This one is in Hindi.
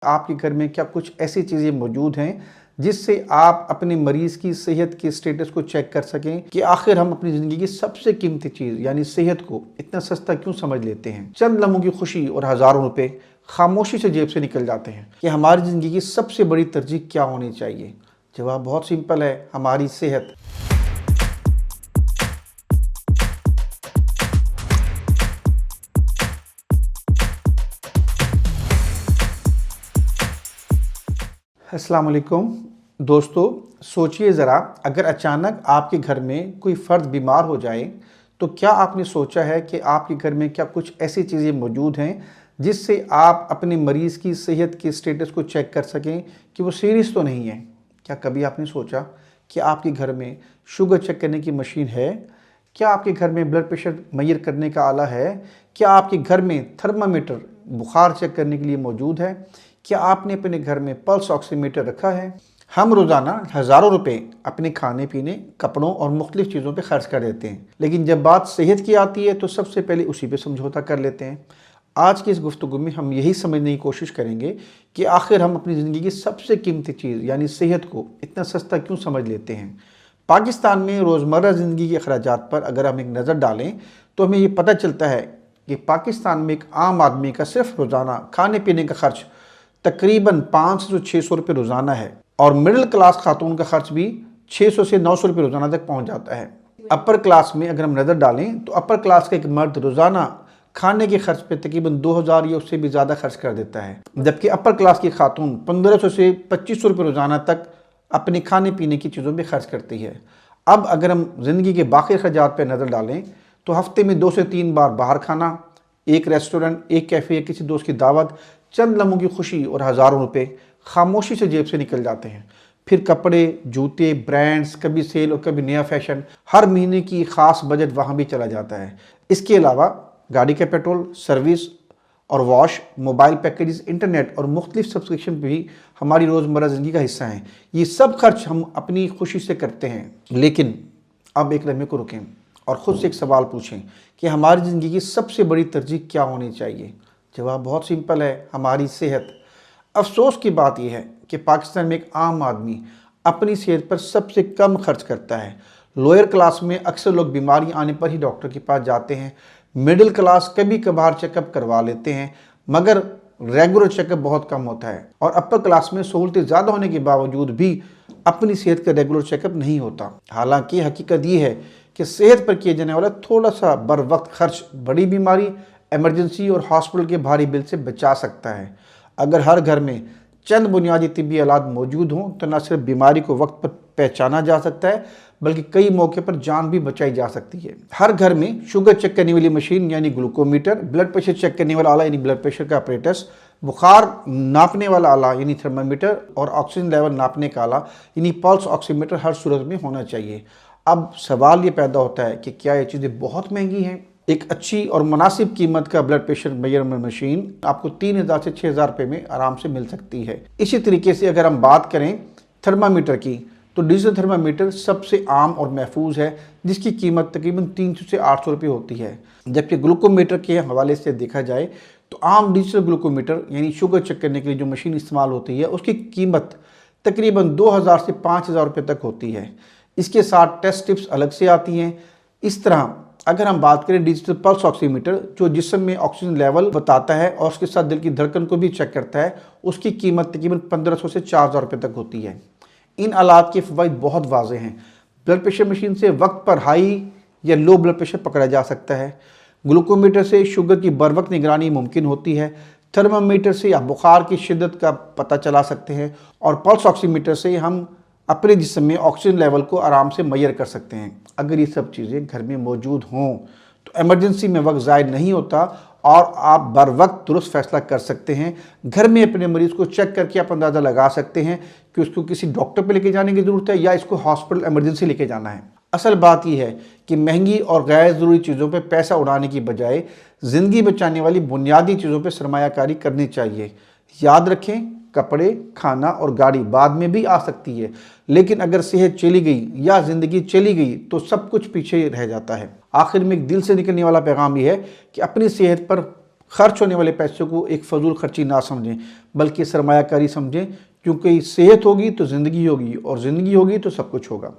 आपके घर में क्या कुछ ऐसी चीज़ें मौजूद हैं जिससे आप अपने मरीज़ की सेहत के स्टेटस को चेक कर सकें कि आखिर हम अपनी ज़िंदगी की सबसे कीमती चीज़ यानी सेहत को इतना सस्ता क्यों समझ लेते हैं। चंद लम्हों की खुशी और हज़ारों रुपए खामोशी से जेब से निकल जाते हैं कि हमारी ज़िंदगी की सबसे बड़ी तरजीह क्या होनी चाहिए। जवाब बहुत सिंपल है, हमारी सेहत। अस्सलाम वालेकुम दोस्तों, सोचिए ज़रा, अगर अचानक आपके घर में कोई फ़र्द बीमार हो जाए तो क्या आपने सोचा है कि आपके घर में क्या कुछ ऐसी चीज़ें मौजूद हैं जिससे आप अपने मरीज़ की सेहत के स्टेटस को चेक कर सकें कि वो सीरियस तो नहीं है। क्या कभी आपने सोचा कि आपके घर में शुगर चेक करने की मशीन है? क्या आपके घर में ब्लड प्रेशर मेजर करने का आला है? क्या आपके घर में थर्मामीटर बुखार चेक करने के लिए मौजूद है? क्या आपने अपने घर में पल्स ऑक्सीमीटर रखा है? हम रोज़ाना हज़ारों रुपए अपने खाने पीने, कपड़ों और मुख्तलिफ चीज़ों पे खर्च कर देते हैं, लेकिन जब बात सेहत की आती है तो सबसे पहले उसी पे समझौता कर लेते हैं। आज की इस गुफ्तगू में हम यही समझने की कोशिश करेंगे कि आखिर हम अपनी ज़िंदगी की सबसे कीमती चीज़ यानी सेहत को इतना सस्ता क्यों समझ लेते हैं। पाकिस्तान में रोज़मर्रा ज़िंदगी के अखराजात पर अगर हम एक नज़र डालें तो हमें ये पता चलता है कि पाकिस्तान में एक आम आदमी का सिर्फ रोज़ाना खाने पीने का खर्च तकरीबन 500 से 600 रुपये रोज़ाना है और मिडिल क्लास खातून का खर्च भी 600 से 900 रुपये रोज़ाना तक पहुंच जाता है। अपर क्लास में अगर हम नज़र डालें तो अपर क्लास का एक मर्द रोज़ाना खाने के खर्च पे तकरीबन 2000 या उससे भी ज़्यादा खर्च कर देता है, जबकि अपर क्लास की खातून 1500 से 2500 रुपये रोज़ाना तक अपने खाने पीने की चीज़ों पर खर्च करती है। अब अगर हम ज़िंदगी के बाकी अखराजात पर नज़र डालें तो हफ्ते में 2 से 3 बार बाहर खाना, एक रेस्टोरेंट, एक कैफ़े या किसी दोस्त की दावत, चंद लम्हों की खुशी और हज़ारों रुपए खामोशी से जेब से निकल जाते हैं। फिर कपड़े, जूते, ब्रांड्स, कभी सेल और कभी नया फैशन, हर महीने की ख़ास बजट वहाँ भी चला जाता है। इसके अलावा गाड़ी का पेट्रोल, सर्विस और वॉश, मोबाइल पैकेजेस, इंटरनेट और मुख्तलिफ सब्सक्रिप्शन भी हमारी रोज़मर्रा ज़िंदगी का हिस्सा हैं। ये सब खर्च हम अपनी खुशी से करते हैं, लेकिन अब एक लम्हे को रुकें और ख़ुद से एक सवाल पूछें कि हमारी ज़िंदगी की सबसे बड़ी तरजीह क्या होनी चाहिए। जवाब बहुत सिंपल है, हमारी सेहत। अफसोस की बात यह है कि पाकिस्तान में एक आम आदमी अपनी सेहत पर सबसे कम खर्च करता है। लोअर क्लास में अक्सर लोग बीमारी आने पर ही डॉक्टर के पास जाते हैं। मिडिल क्लास कभी कभार चेकअप करवा लेते हैं, मगर रेगुलर चेकअप बहुत कम होता है और अपर क्लास में सहूलतें ज़्यादा होने के बावजूद भी अपनी सेहत का रेगुलर चेकअप नहीं होता। हालांकि हकीकत ये है कि सेहत पर किया जाने वाला थोड़ा सा बर वक्त खर्च बड़ी बीमारी, इमरजेंसी और हॉस्पिटल के भारी बिल से बचा सकता है। अगर हर घर में चंद बुनियादी तिब्बी आलात मौजूद हों तो न सिर्फ बीमारी को वक्त पर पहचाना जा सकता है, बल्कि कई मौके पर जान भी बचाई जा सकती है। हर घर में शुगर चेक करने वाली मशीन यानी ग्लूकोमीटर, ब्लड प्रेशर चेक करने वाला आला यानी ब्लड प्रेशर का अपरेटस, बुखार नापने वाला आला यानी थर्मामीटर और ऑक्सीजन लेवल नापने का आला यानी पल्स ऑक्सीमीटर हर सूरत में होना चाहिए। अब सवाल ये पैदा होता है कि क्या ये चीज़ें बहुत महंगी हैं? एक अच्छी और मुनासिब कीमत का ब्लड प्रेशर मेजरमेंट मशीन आपको 3000 से 6000 रुपये में आराम से मिल सकती है। इसी तरीके से अगर हम बात करें थर्मामीटर की तो डिजिटल थर्मामीटर सबसे आम और महफूज है, जिसकी कीमत तकरीबन 300 से 800 रुपये होती है। जबकि ग्लूकोमीटर के हवाले से देखा जाए तो आम डिजिटल ग्लूकोमीटर यानी शुगर चेक करने के लिए जो मशीन इस्तेमाल होती है उसकी कीमत तकरीबन 2000 से 5000 रुपये तक होती है। इसके साथ टेस्ट टिप्स अलग से आती हैं। इस तरह अगर हम बात करें डिजिटल पल्स ऑक्सीमीटर जो जिस्म में ऑक्सीजन लेवल बताता है और उसके साथ दिल की धड़कन को भी चेक करता है, उसकी कीमत तकरीबन 1500 से 4000 रुपये तक होती है। इन आलात के फ़वाइद बहुत वाज़े हैं। ब्लड प्रेशर मशीन से वक्त पर हाई या लो ब्लड प्रेशर पकड़ा जा सकता है। ग्लूकोमीटर से शुगर की बर वक्त निगरानी मुमकिन होती है। थर्मामीटर से आप बुखार की शिद्दत का पता चला सकते हैं और पल्स ऑक्सीमीटर से हम अपने जिस्म में ऑक्सीजन लेवल को आराम से मेजर कर सकते हैं। अगर ये सब चीज़ें घर में मौजूद हों तो इमरजेंसी में वक्त ज़ाया नहीं होता और आप बर वक्त दुरुस्त फैसला कर सकते हैं। घर में अपने मरीज़ को चेक करके आप अंदाज़ा लगा सकते हैं कि उसको किसी डॉक्टर पे लेके जाने की ज़रूरत है या इसको हॉस्पिटल इमरजेंसी लेके जाना है। असल बात यह है कि महंगी और गैर ज़रूरी चीज़ों पर पैसा उड़ाने की बजाय ज़िंदगी बचाने वाली बुनियादी चीज़ों पर सरमायाकारी करनी चाहिए। याद रखें, कपड़े, खाना और गाड़ी बाद में भी आ सकती है, लेकिन अगर सेहत चली गई या ज़िंदगी चली गई तो सब कुछ पीछे रह जाता है। आखिर में एक दिल से निकलने वाला पैगाम यह है कि अपनी सेहत पर खर्च होने वाले पैसों को एक फजूल खर्ची ना समझें, बल्कि सरमायाकारी समझें, क्योंकि सेहत होगी तो ज़िंदगी होगी और ज़िंदगी होगी तो सब कुछ होगा।